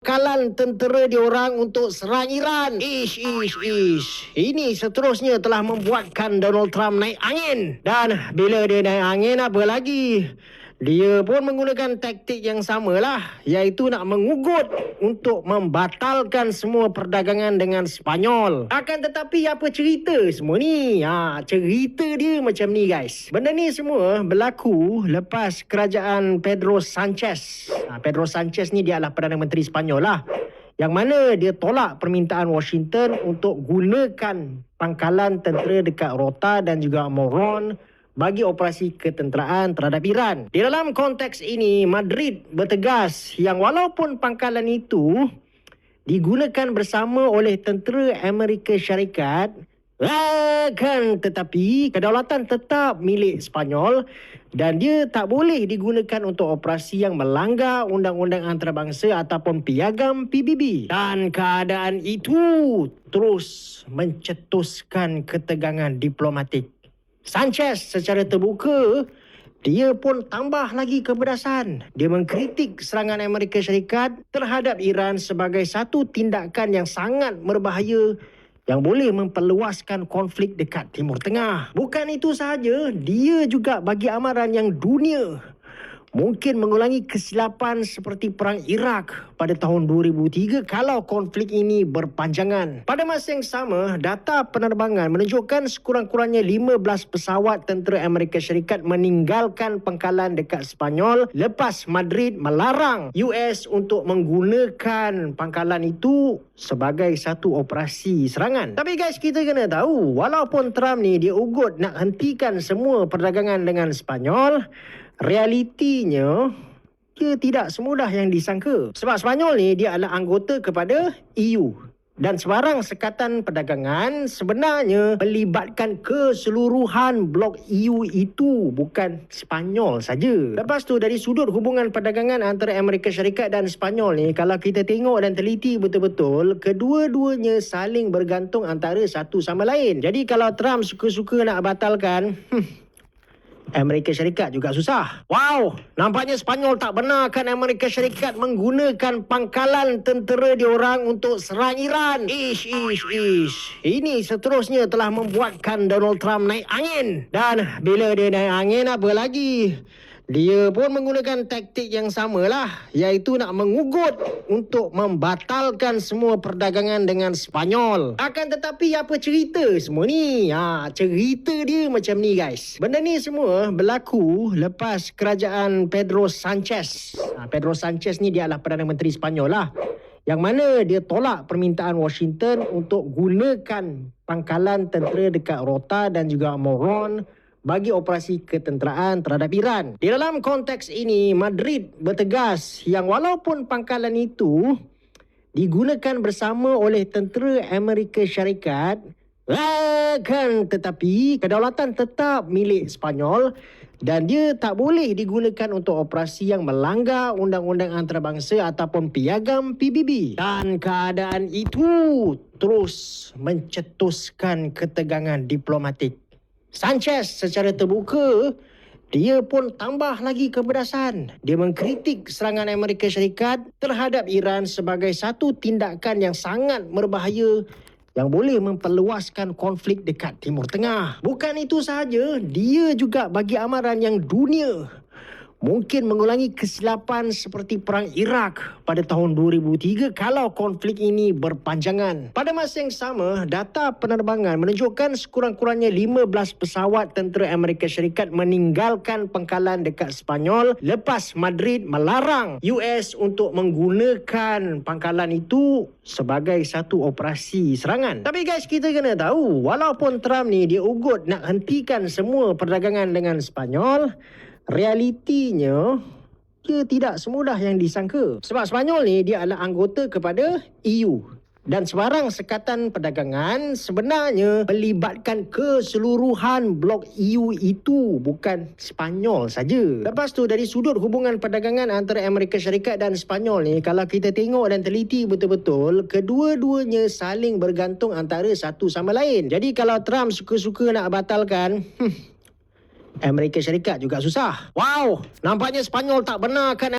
Kalan tentera diorang untuk serang Iran. Ini seterusnya telah membuatkan Donald Trump naik angin. Dan bila dia naik angin, apa lagi? Dia pun menggunakan taktik yang samalah, iaitu nak mengugut untuk membatalkan semua perdagangan dengan Sepanyol. Akan tetapi apa cerita semua ni? Cerita dia macam ni guys. Benda ni semua berlaku lepas kerajaan Pedro Sanchez. Pedro Sanchez ni dia adalah Perdana Menteri Sepanyol lah. Yang mana dia tolak permintaan Washington untuk gunakan pangkalan tentera dekat Rota dan juga Moron bagi operasi ketenteraan terhadap Iran. Di dalam konteks ini, Madrid bertegas yang walaupun pangkalan itu digunakan bersama oleh tentera Amerika Syarikat, akan tetapi kedaulatan tetap milik Sepanyol dan dia tak boleh digunakan untuk operasi yang melanggar undang-undang antarabangsa ataupun piagam PBB. Dan keadaan itu terus mencetuskan ketegangan diplomatik. Sanchez secara terbuka, dia pun tambah lagi kepedasan. Dia mengkritik serangan Amerika Syarikat terhadap Iran sebagai satu tindakan yang sangat berbahaya yang boleh memperluaskan konflik dekat Timur Tengah. Bukan itu sahaja, dia juga bagi amaran yang dunia mungkin mengulangi kesilapan seperti Perang Iraq pada tahun 2003 kalau konflik ini berpanjangan. Pada masa yang sama, data penerbangan menunjukkan sekurang-kurangnya 15 pesawat tentera Amerika Syarikat meninggalkan pangkalan dekat Sepanyol lepas Madrid melarang US untuk menggunakan pangkalan itu sebagai satu operasi serangan. Tapi guys, kita kena tahu, walaupun Trump ni dia ugut nak hentikan semua perdagangan dengan Sepanyol, realitinya dia tidak semudah yang disangka. Sebab Sepanyol ni dia adalah anggota kepada EU. Dan sebarang sekatan perdagangan sebenarnya melibatkan keseluruhan blok EU itu, bukan Sepanyol saja. Lepas tu dari sudut hubungan perdagangan antara Amerika Syarikat dan Sepanyol ni, kalau kita tengok dan teliti betul-betul, kedua-duanya saling bergantung antara satu sama lain. Jadi kalau Trump suka-suka nak batalkan, Amerika Syarikat juga susah. Wow, nampaknya Sepanyol tak benarkan Amerika Syarikat menggunakan pangkalan tentera diorang untuk serang Iran. Ini seterusnya telah membuatkan Donald Trump naik angin. Dan bila dia naik angin, apa lagi? Dia pun menggunakan taktik yang samalah, iaitu nak mengugut untuk membatalkan semua perdagangan dengan Sepanyol. Akan tetapi apa cerita semua ni? Cerita dia macam ni guys. Benda ni semua berlaku lepas kerajaan Pedro Sanchez. Pedro Sanchez ni dia adalah Perdana Menteri Sepanyol lah. Yang mana dia tolak permintaan Washington untuk gunakan pangkalan tentera dekat Rota dan juga Moron bagi operasi ketenteraan terhadap Iran. Di dalam konteks ini, Madrid bertegas yang walaupun pangkalan itu digunakan bersama oleh tentera Amerika Syarikat, akan tetapi kedaulatan tetap milik Sepanyol dan dia tak boleh digunakan untuk operasi yang melanggar undang-undang antarabangsa ataupun piagam PBB. Dan keadaan itu terus mencetuskan ketegangan diplomatik. Sanchez secara terbuka, dia pun tambah lagi kepedasan. Dia mengkritik serangan Amerika Syarikat terhadap Iran sebagai satu tindakan yang sangat berbahaya yang boleh memperluaskan konflik dekat Timur Tengah. Bukan itu sahaja, dia juga bagi amaran yang dunia mungkin mengulangi kesilapan seperti Perang Iraq pada tahun 2003 kalau konflik ini berpanjangan. Pada masa yang sama, data penerbangan menunjukkan sekurang-kurangnya 15 pesawat tentera Amerika Syarikat meninggalkan pangkalan dekat Sepanyol lepas Madrid melarang US untuk menggunakan pangkalan itu sebagai satu operasi serangan. Tapi guys, kita kena tahu, walaupun Trump ni dia ugut nak hentikan semua perdagangan dengan Sepanyol, realitinya dia tidak semudah yang disangka. Sebab Sepanyol ni dia adalah anggota kepada EU. Dan sebarang sekatan perdagangan sebenarnya melibatkan keseluruhan blok EU itu, bukan Sepanyol saja. Lepas tu dari sudut hubungan perdagangan antara Amerika Syarikat dan Sepanyol ni, kalau kita tengok dan teliti betul-betul, kedua-duanya saling bergantung antara satu sama lain. Jadi kalau Trump suka-suka nak batalkan, Amerika Syarikat juga susah. Wow, nampaknya Sepanyol tak benarkan